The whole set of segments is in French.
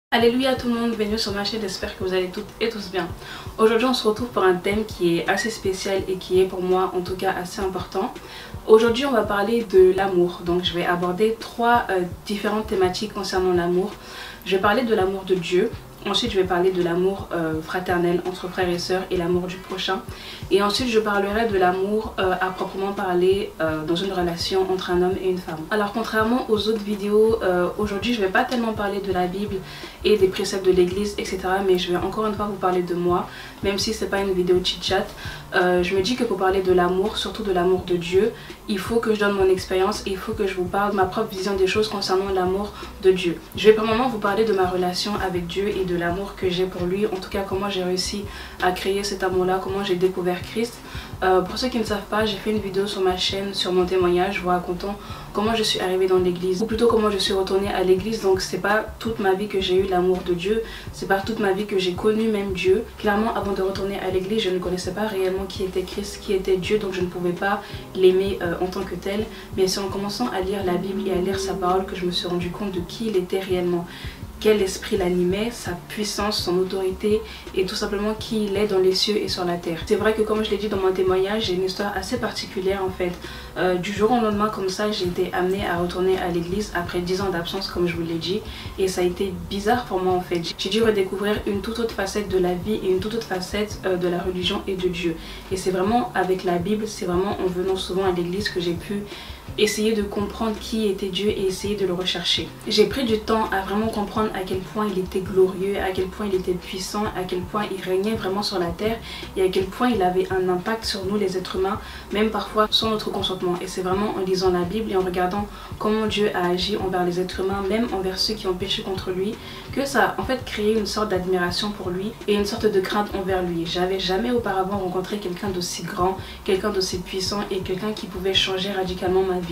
Alléluia tout le monde, bienvenue sur ma chaîne, j'espère que vous allez toutes et tous bien. Aujourd'hui on se retrouve pour un thème qui est assez spécial et qui est pour moi en tout cas assez important. Aujourd'hui on va parler de l'amour, donc je vais aborder trois différentes thématiques concernant l'amour. Je vais parler de l'amour de Dieu. Ensuite, je vais parler de l'amour fraternel entre frères et sœurs et l'amour du prochain. Et ensuite, je parlerai de l'amour à proprement parler dans une relation entre un homme et une femme. Alors, contrairement aux autres vidéos, aujourd'hui, je ne vais pas tellement parler de la Bible et des préceptes de l'église, etc. Mais je vais encore une fois vous parler de moi, même si ce n'est pas une vidéo chit-chat. Je me dis que pour parler de l'amour, surtout de l'amour de Dieu, il faut que je donne mon expérience et il faut que je vous parle de ma propre vision des choses concernant l'amour de Dieu. Je vais premièrement vous parler de ma relation avec Dieu et de l'amour que j'ai pour lui, en tout cas comment j'ai réussi à créer cet amour-là, comment j'ai découvert Christ. Pour ceux qui ne savent pas, j'ai fait une vidéo sur ma chaîne, sur mon témoignage, vous racontant comment je suis arrivée dans l'église, ou plutôt comment je suis retournée à l'église. Donc c'est pas toute ma vie que j'ai eu l'amour de Dieu, c'est pas toute ma vie que j'ai connu même Dieu. Clairement, avant de retourner à l'église, je ne connaissais pas réellement qui était Christ, qui était Dieu, donc je ne pouvais pas l'aimer en tant que tel. Mais c'est en commençant à lire la Bible et à lire sa parole que je me suis rendu compte de qui il était réellement. Quel esprit l'animait, sa puissance, son autorité et tout simplement qui il est dans les cieux et sur la terre. C'est vrai que comme je l'ai dit dans mon témoignage, j'ai une histoire assez particulière en fait. Du jour au lendemain comme ça, j'ai été amenée à retourner à l'église après 10 ans d'absence comme je vous l'ai dit. Et ça a été bizarre pour moi en fait. J'ai dû redécouvrir une toute autre facette de la vie et une toute autre facette de la religion et de Dieu. Et c'est vraiment avec la Bible, c'est vraiment en venant souvent à l'église que j'ai pu essayer de comprendre qui était Dieu et essayer de le rechercher. J'ai pris du temps à vraiment comprendre à quel point il était glorieux, à quel point il était puissant, à quel point il régnait vraiment sur la terre et à quel point il avait un impact sur nous les êtres humains, même parfois sans notre consentement. Et c'est vraiment en lisant la Bible et en regardant comment Dieu a agi envers les êtres humains, même envers ceux qui ont péché contre lui, que ça a en fait créé une sorte d'admiration pour lui et une sorte de crainte envers lui. J'avais jamais auparavant rencontré quelqu'un d'aussi grand, quelqu'un d'aussi puissant et quelqu'un qui pouvait changer radicalement ma vie.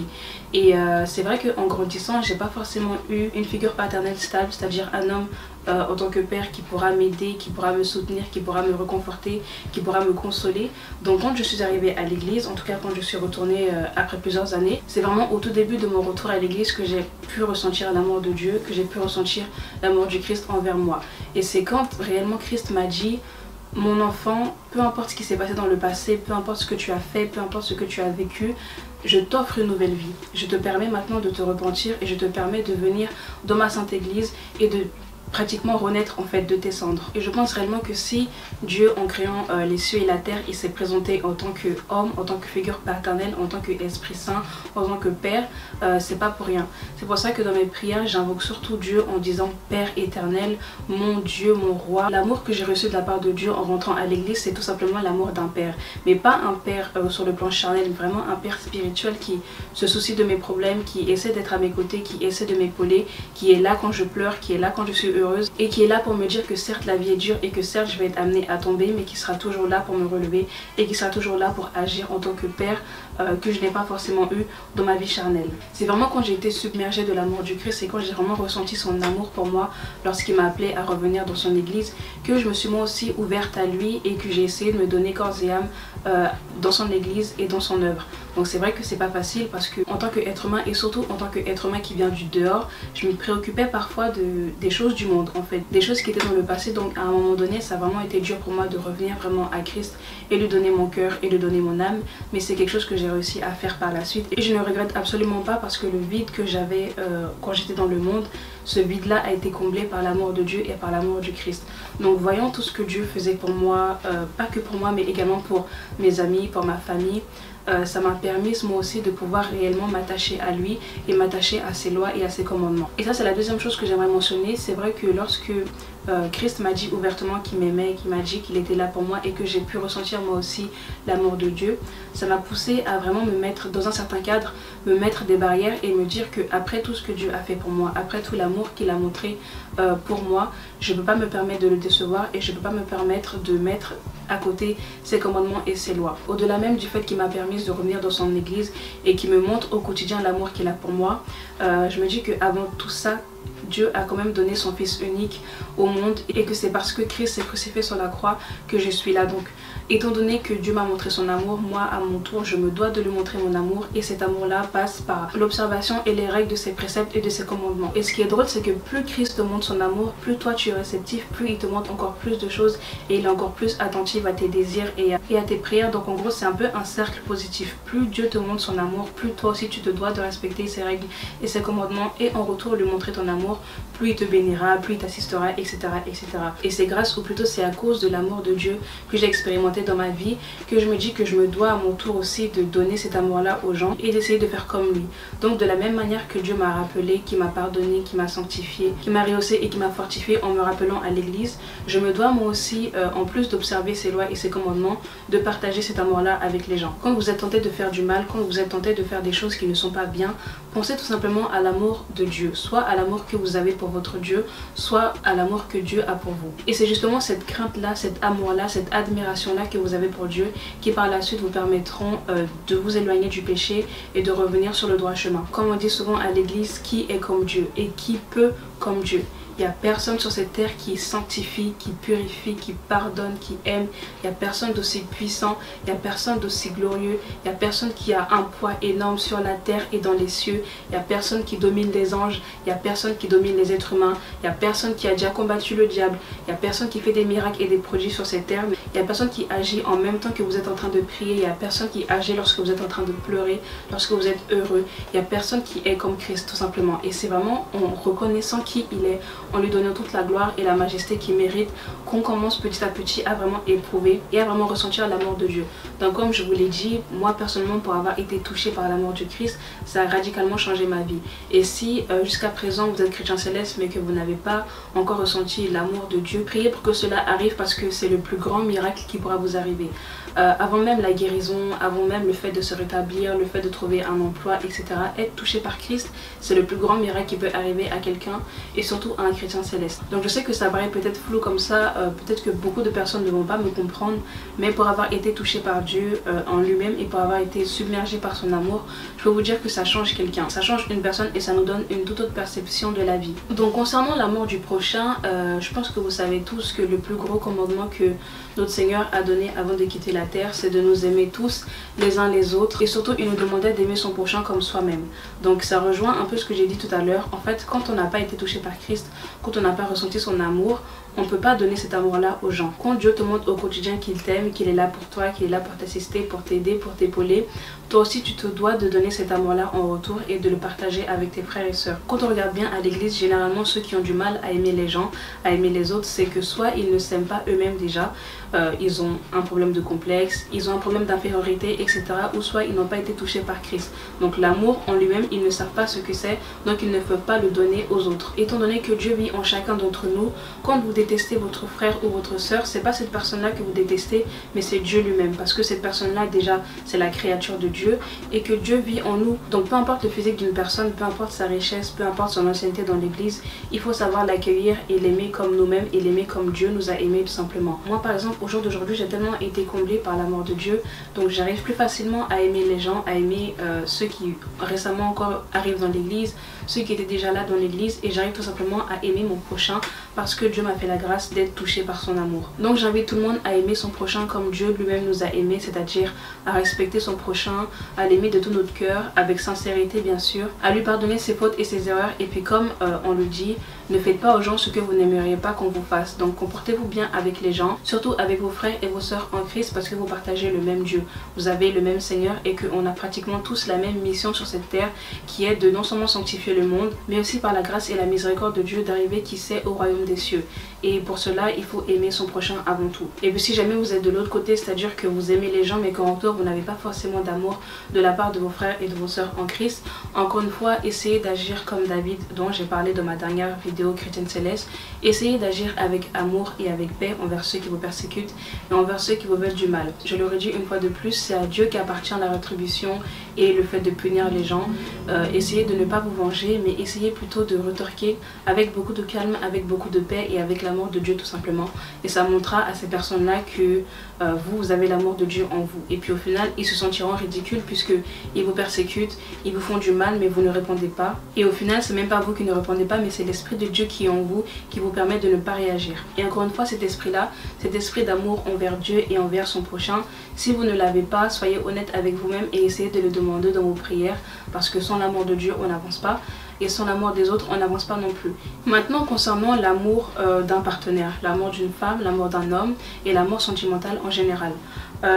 Et c'est vrai qu'en grandissant, j'ai pas forcément eu une figure paternelle stable, c'est-à-dire un homme en tant que père qui pourra m'aider, qui pourra me soutenir, qui pourra me réconforter, qui pourra me consoler. Donc quand je suis arrivée à l'église, en tout cas quand je suis retournée après plusieurs années, c'est vraiment au tout début de mon retour à l'église que j'ai pu ressentir l'amour de Dieu, que j'ai pu ressentir l'amour du Christ envers moi. Et c'est quand réellement Christ m'a dit: mon enfant, peu importe ce qui s'est passé dans le passé, peu importe ce que tu as fait, peu importe ce que tu as vécu, je t'offre une nouvelle vie. Je te permets maintenant de te repentir et je te permets de venir dans ma sainte église et de pratiquement renaître en fait de tes cendres. Et je pense réellement que si Dieu en créant les cieux et la terre, il s'est présenté en tant qu'homme, en tant que figure paternelle, en tant qu'Esprit Saint, en tant que Père, c'est pas pour rien. C'est pour ça que dans mes prières, j'invoque surtout Dieu en disant Père éternel, mon Dieu, mon roi. L'amour que j'ai reçu de la part de Dieu en rentrant à l'église, c'est tout simplement l'amour d'un père. Mais pas un père sur le plan charnel, vraiment un père spirituel qui se soucie de mes problèmes, qui essaie d'être à mes côtés, qui essaie de m'épauler, qui est là quand je pleure, qui est là quand je suis heureuse et qui est là pour me dire que certes la vie est dure et que certes je vais être amenée à tomber, mais qui sera toujours là pour me relever et qui sera toujours là pour agir en tant que père que je n'ai pas forcément eu dans ma vie charnelle. C'est vraiment quand j'ai été submergée de l'amour du Christ et quand j'ai vraiment ressenti son amour pour moi lorsqu'il m'a appelée à revenir dans son église que je me suis moi aussi ouverte à lui et que j'ai essayé de me donner corps et âme dans son église et dans son œuvre. Donc c'est vrai que c'est pas facile parce que en tant qu'être humain et surtout en tant qu'être humain qui vient du dehors, je me préoccupais parfois des choses du monde en fait, des choses qui étaient dans le passé. Donc à un moment donné ça a vraiment été dur pour moi de revenir vraiment à Christ et lui donner mon cœur et lui donner mon âme, mais c'est quelque chose que j'ai réussi à faire par la suite et je ne regrette absolument pas parce que le vide que j'avais quand j'étais dans le monde, ce vide là a été comblé par l'amour de Dieu et par l'amour du Christ. Donc voyant tout ce que Dieu faisait pour moi, pas que pour moi mais également pour mes amis, pour ma famille, ça m'a permis moi aussi de pouvoir réellement m'attacher à lui et m'attacher à ses lois et à ses commandements. Et ça c'est la deuxième chose que j'aimerais mentionner. C'est vrai que lorsque Christ m'a dit ouvertement qu'il m'aimait, qu'il m'a dit qu'il était là pour moi et que j'ai pu ressentir moi aussi l'amour de Dieu, ça m'a poussé à vraiment me mettre dans un certain cadre, me mettre des barrières et me dire que après tout ce que Dieu a fait pour moi, après tout l'amour qu'il a montré pour moi, je ne peux pas me permettre de le décevoir et je ne peux pas me permettre de mettre à côté ses commandements et ses lois. Au-delà même du fait qu'il m'a permis de revenir dans son église et qu'il me montre au quotidien l'amour qu'il a pour moi, je me dis qu'avant tout ça, Dieu a quand même donné son fils unique au monde et que c'est parce que Christ s'est crucifié sur la croix que je suis là. Donc étant donné que Dieu m'a montré son amour, moi à mon tour je me dois de lui montrer mon amour, et cet amour là passe par l'observation et les règles de ses préceptes et de ses commandements. Et ce qui est drôle, c'est que plus Christ te montre son amour, plus toi tu es réceptif, plus il te montre encore plus de choses et il est encore plus attentif à tes désirs et à tes prières. Donc en gros c'est un peu un cercle positif. Plus Dieu te montre son amour, plus toi aussi tu te dois de respecter ses règles et ses commandements, et en retour lui montrer ton amour, plus il te bénira, plus il t'assistera, etc., etc. Et c'est grâce, ou plutôt c'est à cause de l'amour de Dieu que j'ai expérimenté dans ma vie, que je me dis que je me dois à mon tour aussi de donner cet amour là aux gens et d'essayer de faire comme lui. Donc de la même manière que Dieu m'a rappelé, qui m'a pardonné, qui m'a sanctifié, qui m'a rehaussé et qui m'a fortifié en me rappelant à l'église, je me dois moi aussi, en plus d'observer ses lois et ses commandements, de partager cet amour là avec les gens. Quand vous êtes tenté de faire du mal, quand vous êtes tenté de faire des choses qui ne sont pas bien, pensez tout simplement à l'amour de Dieu, soit à l'amour que vous avez pour votre Dieu, soit à l'amour que Dieu a pour vous. Et c'est justement cette crainte là, cet amour là, cette admiration là que vous avez pour Dieu qui par la suite vous permettront de vous éloigner du péché et de revenir sur le droit chemin. Comme on dit souvent à l'église, qui est comme Dieu et qui peut comme Dieu? Il n'y a personne sur cette terre qui sanctifie, qui purifie, qui pardonne, qui aime. Il n'y a personne d'aussi puissant, il n'y a personne d'aussi glorieux, il n'y a personne qui a un poids énorme sur la terre et dans les cieux. Il n'y a personne qui domine les anges, il n'y a personne qui domine les êtres humains, il n'y a personne qui a déjà combattu le diable, il n'y a personne qui fait des miracles et des prodiges sur cette terre. Il n'y a personne qui agit en même temps que vous êtes en train de prier, il n'y a personne qui agit lorsque vous êtes en train de pleurer, lorsque vous êtes heureux. Il n'y a personne qui est comme Christ tout simplement. Et c'est vraiment en reconnaissant qui il est, en lui donnant toute la gloire et la majesté qu'il mérite, qu'on commence petit à petit à vraiment éprouver et à vraiment ressentir l'amour de Dieu. Donc comme je vous l'ai dit, moi personnellement, pour avoir été touchée par l'amour du Christ, ça a radicalement changé ma vie. Et si jusqu'à présent vous êtes chrétien céleste mais que vous n'avez pas encore ressenti l'amour de Dieu, priez pour que cela arrive, parce que c'est le plus grand miracle qui pourra vous arriver. Avant même la guérison, avant même le fait de se rétablir, le fait de trouver un emploi, etc. Être touché par Christ, c'est le plus grand miracle qui peut arriver à quelqu'un, et surtout à un chrétien céleste. Donc je sais que ça paraît peut-être flou comme ça, peut-être que beaucoup de personnes ne vont pas me comprendre, mais pour avoir été touché par Dieu en lui-même et pour avoir été submergé par son amour, je peux vous dire que ça change quelqu'un, ça change une personne et ça nous donne une toute autre perception de la vie. Donc concernant l'amour du prochain, je pense que vous savez tous que le plus gros commandement que notre Seigneur a donné avant de quitter la terre, c'est de nous aimer tous les uns les autres, et surtout il nous demandait d'aimer son prochain comme soi-même. Donc ça rejoint un peu ce que j'ai dit tout à l'heure. En fait, quand on n'a pas été touché par Christ, quand on n'a pas ressenti son amour, on ne peut pas donner cet amour-là aux gens. Quand Dieu te montre au quotidien qu'il t'aime, qu'il est là pour toi, qu'il est là pour t'assister, pour t'aider, pour t'épauler, toi aussi tu te dois de donner cet amour-là en retour et de le partager avec tes frères et sœurs. Quand on regarde bien à l'église, généralement ceux qui ont du mal à aimer les gens, à aimer les autres, c'est que soit ils ne s'aiment pas eux-mêmes déjà, ils ont un problème de complexe, ils ont un problème d'infériorité, etc. Ou soit ils n'ont pas été touchés par Christ. Donc l'amour en lui-même, ils ne savent pas ce que c'est, donc ils ne peuvent pas le donner aux autres. Étant donné que Dieu vit en chacun d'entre nous, quand vous détestez votre frère ou votre sœur, c'est pas cette personne-là que vous détestez, mais c'est Dieu lui-même. Parce que cette personne-là, déjà, c'est la créature de Dieu et que Dieu vit en nous. Donc peu importe le physique d'une personne, peu importe sa richesse, peu importe son ancienneté dans l'église, il faut savoir l'accueillir et l'aimer comme nous-mêmes et l'aimer comme Dieu nous a aimés tout simplement. Moi par exemple, au jour d'aujourd'hui, j'ai tellement été comblée par l'amour de Dieu, donc j'arrive plus facilement à aimer les gens, à aimer ceux qui récemment encore arrivent dans l'église, ceux qui étaient déjà là dans l'église, et j'arrive tout simplement à aimer mon prochain parce que Dieu m'a fait la grâce d'être touché par son amour. Donc j'invite tout le monde à aimer son prochain comme Dieu lui-même nous a aimés, c'est-à-dire à respecter son prochain, à l'aimer de tout notre cœur, avec sincérité bien sûr, à lui pardonner ses fautes et ses erreurs, et puis comme on le dit, ne faites pas aux gens ce que vous n'aimeriez pas qu'on vous fasse. Donc comportez-vous bien avec les gens, surtout avec vos frères et vos sœurs en Christ, parce que vous partagez le même Dieu, vous avez le même Seigneur et qu'on a pratiquement tous la même mission sur cette terre, qui est de non seulement sanctifier le monde, mais aussi par la grâce et la miséricorde de Dieu d'arriver qui sait au royaume des cieux. Et pour cela, il faut aimer son prochain avant tout. Et puis si jamais vous êtes de l'autre côté, c'est-à-dire que vous aimez les gens mais qu'en retour vous n'avez pas forcément d'amour de la part de vos frères et de vos sœurs en Christ, encore une fois, essayez d'agir comme David, dont j'ai parlé dans ma dernière vidéo. vidéo Chrétienne Céleste, essayez d'agir avec amour et avec paix envers ceux qui vous persécutent et envers ceux qui vous veulent du mal. Je le redis une fois de plus, c'est à Dieu qu'appartient la rétribution et le fait de punir les gens. Essayez de ne pas vous venger, mais essayez plutôt de retorquer avec beaucoup de calme, avec beaucoup de paix et avec l'amour de Dieu tout simplement. Et ça montrera à ces personnes-là que vous avez l'amour de Dieu en vous. Et puis au final, ils se sentiront ridicules puisqu'ils vous persécutent, ils vous font du mal, mais vous ne répondez pas. Et au final, c'est même pas vous qui ne répondez pas, mais c'est l'esprit de Dieu qui est en vous, qui vous permet de ne pas réagir. Et encore une fois, cet esprit-là, cet esprit d'amour envers Dieu et envers son prochain, si vous ne l'avez pas, soyez honnête avec vous-même et essayez de le demander dans vos prières, parce que sans l'amour de Dieu, on n'avance pas. Et sans l'amour des autres, on n'avance pas non plus. Maintenant, concernant l'amour d'un partenaire, l'amour d'une femme, l'amour d'un homme et l'amour sentimental en général.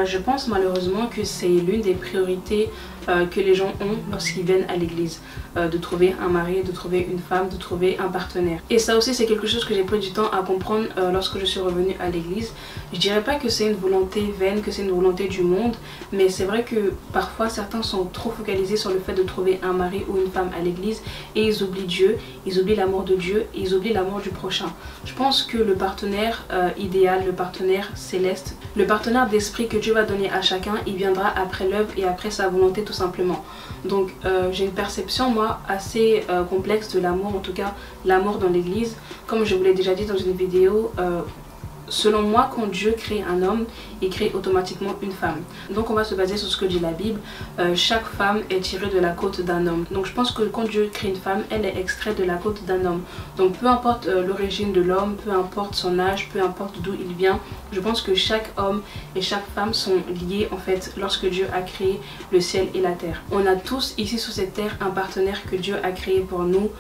Je pense malheureusement que c'est l'une des priorités que les gens ont lorsqu'ils viennent à l'église. De trouver un mari, de trouver une femme, de trouver un partenaire. Et ça aussi c'est quelque chose que j'ai pris du temps à comprendre lorsque je suis revenue à l'église. Je dirais pas que c'est une volonté vaine, que c'est une volonté du monde, mais c'est vrai que parfois certains sont trop focalisés sur le fait de trouver un mari ou une femme à l'église et ils oublient Dieu, ils oublient l'amour de Dieu, et ils oublient l'amour du prochain. Je pense que le partenaire idéal, le partenaire céleste, le partenaire d'esprit que Dieu va donner à chacun, il viendra après l'œuvre et après sa volonté tout simplement. Donc j'ai une perception moi assez complexe de l'amour, en tout cas l'amour dans l'église. Comme je vous l'ai déjà dit dans une vidéo, selon moi, quand Dieu crée un homme, il crée automatiquement une femme. Donc on va se baser sur ce que dit la Bible. Chaque femme est tirée de la côte d'un homme. Donc je pense que quand Dieu crée une femme, elle est extraite de la côte d'un homme. Donc peu importe l'origine de l'homme, peu importe son âge, peu importe d'où il vient, je pense que chaque homme et chaque femme sont liés en fait lorsque Dieu a créé le ciel et la terre. On a tous ici sur cette terre un partenaire que Dieu a créé pour nous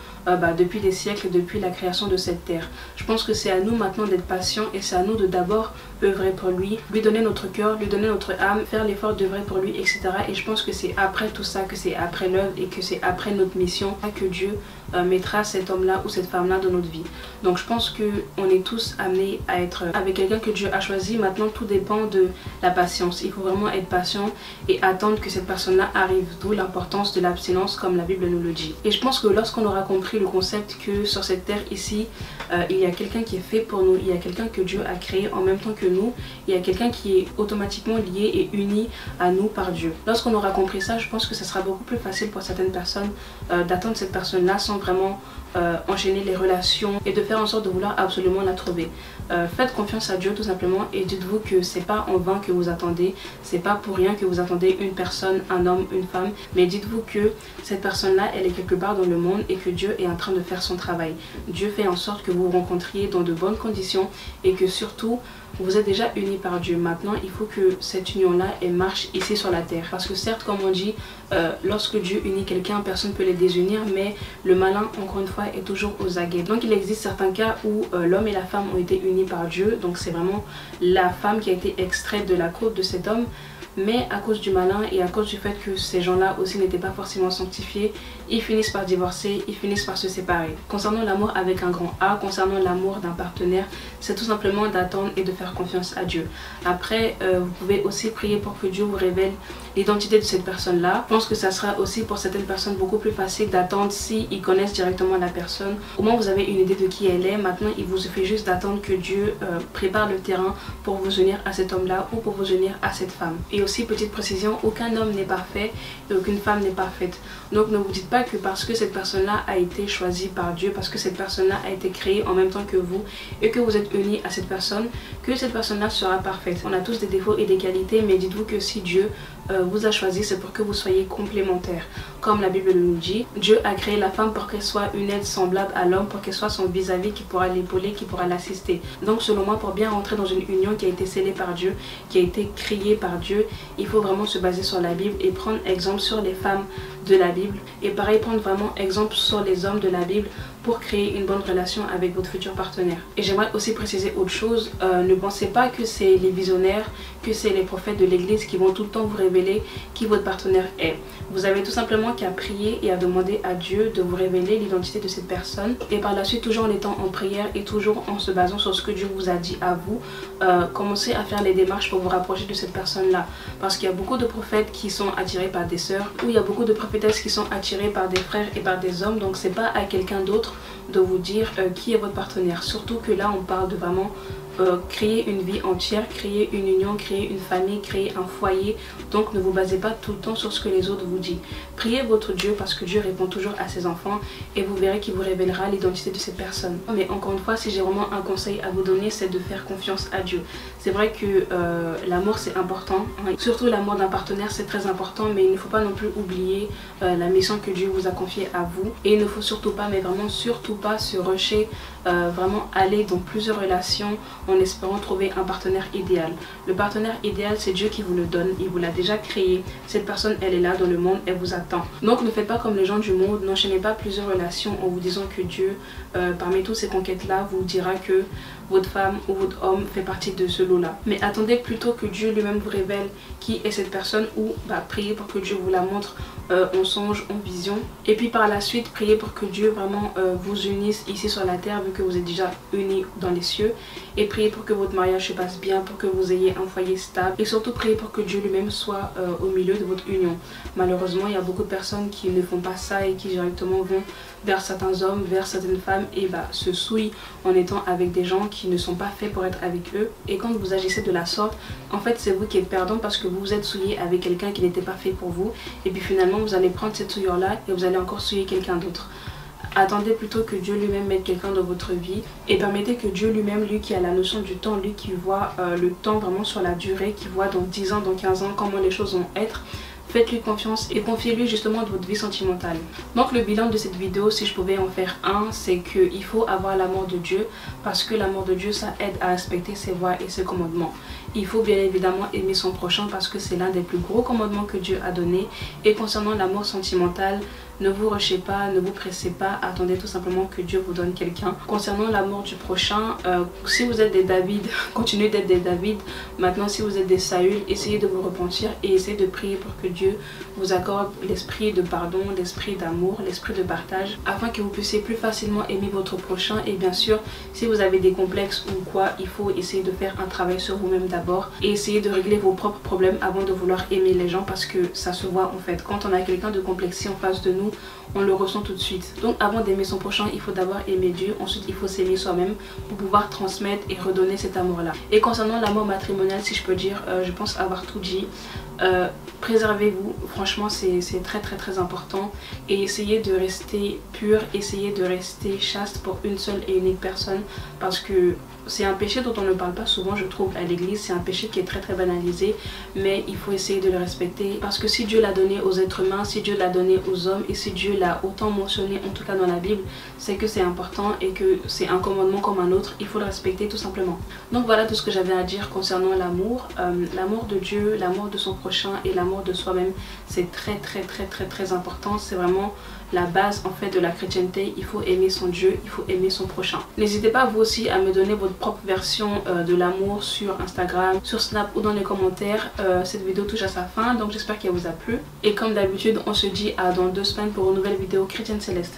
depuis des siècles, depuis la création de cette terre. Je pense que c'est à nous maintenant d'être patients et c'est à nous de d'abord œuvrer pour lui donner notre cœur, lui donner notre âme, faire l'effort d'œuvrer pour lui, etc. Et je pense que c'est après tout ça, que c'est après l'œuvre et que c'est après notre mission que Dieu mettra cet homme-là ou cette femme-là dans notre vie. Donc je pense qu'on est tous amenés à être avec quelqu'un que Dieu a choisi. Maintenant tout dépend de la patience. Il faut vraiment être patient et attendre que cette personne-là arrive. D'où l'importance de l'abstinence comme la Bible nous le dit. Et je pense que lorsqu'on aura compris le concept que sur cette terre ici, il y a quelqu'un qui est fait pour nous, il y a quelqu'un que Dieu a créé en même temps que nous, il y a quelqu'un qui est automatiquement lié et uni à nous par Dieu. Lorsqu'on aura compris ça, je pense que ça sera beaucoup plus facile pour certaines personnes d'attendre cette personne-là sans vraiment enchaîner les relations et de faire en sorte de vouloir absolument la trouver. Faites confiance à Dieu tout simplement et dites-vous que c'est pas en vain que vous attendez, c'est pas pour rien que vous attendez une personne, un homme, une femme, mais dites-vous que cette personne-là, elle est quelque part dans le monde et que Dieu est en train de faire son travail. Dieu fait en sorte que vous vous rencontriez dans de bonnes conditions et que surtout vous êtes déjà unis par Dieu. Maintenant, il faut que cette union-là, elle marche ici sur la terre. Parce que certes, comme on dit, lorsque Dieu unit quelqu'un, personne ne peut les désunir, mais le malin, encore une fois, est toujours aux aguets. Donc il existe certains cas où l'homme et la femme ont été unis par Dieu. Donc c'est vraiment la femme qui a été extraite de la côte de cet homme. Mais à cause du malin et à cause du fait que ces gens-là aussi n'étaient pas forcément sanctifiés, ils finissent par divorcer, ils finissent par se séparer. Concernant l'amour avec un grand A, concernant l'amour d'un partenaire, c'est tout simplement d'attendre et de faire confiance à Dieu. Après, vous pouvez aussi prier pour que Dieu vous révèle l'identité de cette personne-là. Je pense que ça sera aussi pour certaines personnes beaucoup plus facile d'attendre s'ils connaissent directement la personne. Au moins vous avez une idée de qui elle est. Maintenant, il vous suffit juste d'attendre que Dieu prépare le terrain pour vous unir à cet homme-là ou pour vous unir à cette femme. Et aussi, petite précision, aucun homme n'est parfait et aucune femme n'est parfaite. Donc ne vous dites pas que parce que cette personne-là a été choisie par Dieu, parce que cette personne-là a été créée en même temps que vous et que vous êtes unis à cette personne, que cette personne-là sera parfaite. On a tous des défauts et des qualités, mais dites-vous que si Dieu vous a choisi, c'est pour que vous soyez complémentaires. Comme la Bible nous dit, Dieu a créé la femme pour qu'elle soit une aide semblable à l'homme, pour qu'elle soit son vis-à-vis qui pourra l'épauler, qui pourra l'assister. Donc selon moi, pour bien rentrer dans une union qui a été scellée par Dieu, qui a été créée par Dieu, il faut vraiment se baser sur la Bible et prendre exemple sur les femmes de la Bible. Et pareil, prendre vraiment exemple sur les hommes de la Bible pour créer une bonne relation avec votre futur partenaire. Et j'aimerais aussi préciser autre chose, ne pensez pas que c'est les visionnaires, que c'est les prophètes de l'église qui vont tout le temps vous révéler qui votre partenaire est. Vous avez tout simplement qu'à prier et à demander à Dieu de vous révéler l'identité de cette personne. Et par la suite, toujours en étant en prière et toujours en se basant sur ce que Dieu vous a dit à vous, commencez à faire les démarches pour vous rapprocher de cette personne-là. Parce qu'il y a beaucoup de prophètes qui sont attirés par des sœurs, ou il y a beaucoup de prophétesses qui sont attirées par des frères et par des hommes. Donc c'est pas à quelqu'un d'autre de vous dire qui est votre partenaire. Surtout que là on parle de vraiment créer une vie entière, créer une union, créer une famille, créer un foyer. Donc ne vous basez pas tout le temps sur ce que les autres vous disent. Priez votre Dieu parce que Dieu répond toujours à ses enfants et vous verrez qu'il vous révélera l'identité de cette personne. Mais encore une fois, si j'ai vraiment un conseil à vous donner, c'est de faire confiance à Dieu. C'est vrai que l'amour c'est important, hein. Surtout l'amour d'un partenaire c'est très important, mais il ne faut pas non plus oublier la mission que Dieu vous a confiée à vous. Et il ne faut surtout pas, mais vraiment surtout pas se rusher, vraiment aller dans plusieurs relations en espérant trouver un partenaire idéal. Le partenaire idéal c'est Dieu qui vous le donne, il vous l'a déjà créé. Cette personne elle est là dans le monde, elle vous attend. Donc ne faites pas comme les gens du monde, n'enchaînez pas plusieurs relations en vous disant que Dieu parmi toutes ces conquêtes là vous dira que votre femme ou votre homme fait partie de ce lot là. Mais attendez plutôt que Dieu lui-même vous révèle qui est cette personne, ou priez pour que Dieu vous la montre en songe, en vision. Et puis par la suite priez pour que Dieu vraiment vous unisse ici sur la terre vu que vous êtes déjà unis dans les cieux. Et priez pour que votre mariage se passe bien, pour que vous ayez un foyer stable. Et surtout priez pour que Dieu lui-même soit au milieu de votre union. Malheureusement il y a beaucoup de personnes qui ne font pas ça et qui directement vont vers certains hommes, vers certaines femmes et se souillent en étant avec des gens qui ne sont pas faits pour être avec eux. Et quand vous agissez de la sorte, en fait c'est vous qui êtes perdant parce que vous vous êtes souillé avec quelqu'un qui n'était pas fait pour vous. Et puis finalement vous allez prendre cette souillure là et vous allez encore souiller quelqu'un d'autre. Attendez plutôt que Dieu lui-même mette quelqu'un dans votre vie et permettez que Dieu lui-même, lui qui a la notion du temps, lui qui voit le temps vraiment sur la durée, qui voit dans 10 ans, dans 15 ans comment les choses vont être, faites-lui confiance et confiez-lui justement de votre vie sentimentale. Donc le bilan de cette vidéo, si je pouvais en faire un, c'est qu'il faut avoir l'amour de Dieu parce que l'amour de Dieu ça aide à respecter ses voies et ses commandements. Il faut bien évidemment aimer son prochain parce que c'est l'un des plus gros commandements que Dieu a donné. Et concernant l'amour sentimental, ne vous rushez pas, ne vous pressez pas, attendez tout simplement que Dieu vous donne quelqu'un. Concernant l'amour du prochain, si vous êtes des David, continuez d'être des David. Maintenant si vous êtes des Saül, essayez de vous repentir et essayez de prier pour que Dieu vous accorde l'esprit de pardon, l'esprit d'amour, l'esprit de partage, afin que vous puissiez plus facilement aimer votre prochain. Et bien sûr, si vous avez des complexes ou quoi, il faut essayer de faire un travail sur vous-même d'abord et essayer de régler vos propres problèmes avant de vouloir aimer les gens, parce que ça se voit en fait. Quand on a quelqu'un de complexé en face de nous, on le ressent tout de suite. Donc avant d'aimer son prochain, il faut d'abord aimer Dieu, ensuite il faut s'aimer soi-même pour pouvoir transmettre et redonner cet amour là. Et concernant l'amour matrimonial, si je peux dire, je pense avoir tout dit. Préservez-vous, franchement c'est très important, et essayez de rester pur, essayez de rester chaste pour une seule et unique personne, parce que c'est un péché dont on ne parle pas souvent je trouve à l'église. C'est un péché qui est très banalisé, mais il faut essayer de le respecter, parce que si Dieu l'a donné aux êtres humains, si Dieu l'a donné aux hommes et si Dieu l'a autant mentionné en tout cas dans la Bible, c'est que c'est important et que c'est un commandement comme un autre, il faut le respecter tout simplement. Donc voilà tout ce que j'avais à dire concernant l'amour. L'amour de Dieu, l'amour de son prochain et l'amour de soi-même, c'est très important. C'est vraiment la base en fait de la chrétienté. Il faut aimer son Dieu, il faut aimer son prochain. N'hésitez pas vous aussi à me donner votre propre version de l'amour sur Instagram, sur Snap ou dans les commentaires. Cette vidéo touche à sa fin, donc j'espère qu'elle vous a plu. Et comme d'habitude, on se dit à dans 2 semaines pour une nouvelle vidéo Chrétienne Céleste.